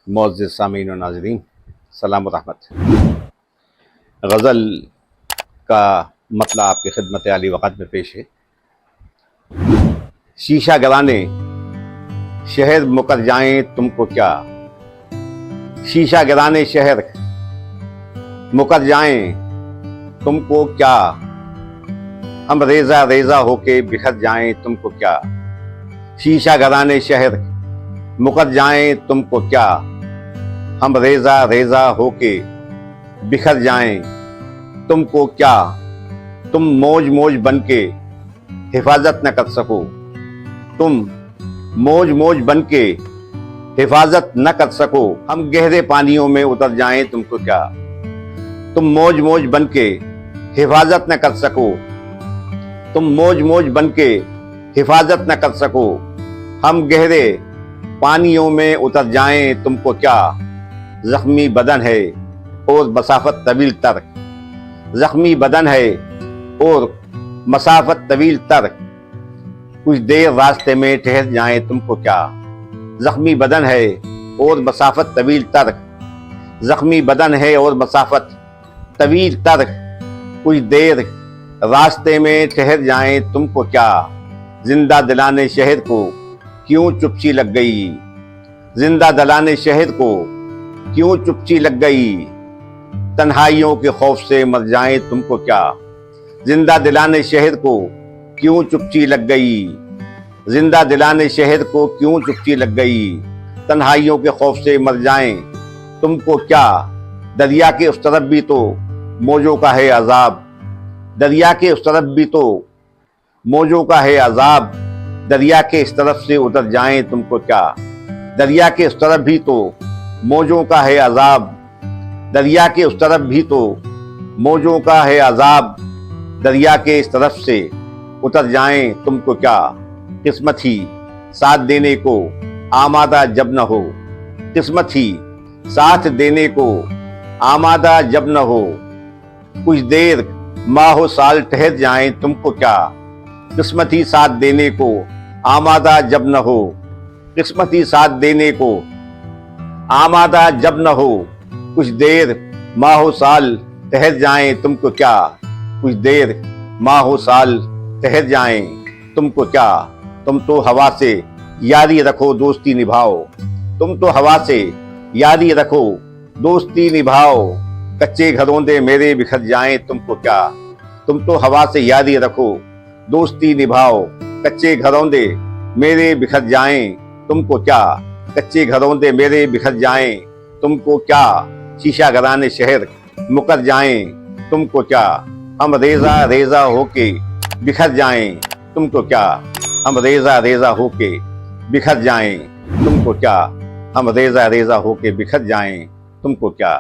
मुअज़्ज़िज़ सामीन व नाज़रीन, सलाम व रहमत। गज़ल का मतला आपकी खिदमत आली वक़्त में पेश है। शीशा गराने शहर मुकर जाएं तुमको क्या, शीशा गिराने शहर मुकर जाएं तुमको क्या, हम रेजा रेजा होके बिखर जाएं तुमको क्या। शीशा गिराने शहर मुकर जाएं तुमको क्या, हम रेजा रेजा होके बिखर जाएं तुमको क्या। तुम मौज मौज बनके हिफाजत न कर सको, तुम मौज मौज बनके हिफाजत न कर सको, हम गहरे पानियों में उतर जाएं तुमको क्या। तुम मौज मौज बनके हिफाजत न कर सको, तुम मौज मौज बनके हिफाजत न कर सको, हम गहरे पानियों में उतर जाएं तुमको क्या। जख्मी बदन है और मसाफत तवील तर, जख्मी बदन है और मसाफत तवील तर, कुछ देर रास्ते में ठहर जाएं तुमको क्या। जख्मी बदन है और मसाफत तवील तर, जख्मी बदन है और मसाफत तवील तर, कुछ देर रास्ते में ठहर जाएं तुमको क्या। जिंदा दिलाने शहर को क्यों चुपची लग गई, जिंदा दिलाने शहर को क्यों चुपची लग गई, तन्हाइयों के खौफ से मर जाएं तुमको क्या। जिंदा दिलाने शहर को क्यों चुपची लग गई, जिंदा दिलाने शहर को क्यों चुपची लग गई, तन्हाइयों के खौफ से मर जाएं तुमको क्या। दरिया के उस तरफ भी तो मौजों का है अजाब, दरिया के उस तरफ भी तो मौजों का है अजाब, दरिया के इस तरफ से उतर जाएं तुमको क्या। दरिया के उस तरफ भी तो मौजों का है अजाब, दरिया के उस तरफ भी तो मौजों का है अजाब, दरिया के इस तरफ से उतर जाएं तुमको क्या। किस्मत ही साथ देने को आमादा जब न हो, किस्मत ही साथ देने को आमादा जब न हो, कुछ देर माहो साल ठहर जाएं तुमको क्या। किस्मत ही साथ देने को आमादा जब न हो, किस्मत ही साथ देने को आमादा जब न हो, कुछ देर माहो साल ठहर जाएं तुमको क्या। कुछ देर माहो साल ठहर जाएं तुमको क्या। तुम तो हवा से यारी रखो दोस्ती निभाओ, तुम तो हवा से यारी रखो दोस्ती निभाओ, कच्चे घरों दे मेरे बिखर जाएं तुमको क्या। तुम तो हवा से यारी रखो दोस्ती निभाओ, कच्चे घरों दे मेरे बिखर जाएं तुमको क्या। कच्चे घरों दे मेरे बिखर जाएं तुमको क्या। शीशा गिराने शहर मुकर जाएं तुमको क्या, हम रेजा रेजा होके बिखर जाएं तुमको क्या। हम रेजा रेजा होके बिखर जाएं तुमको क्या, हम रेजा रेजा होके बिखर जाएं तुमको क्या।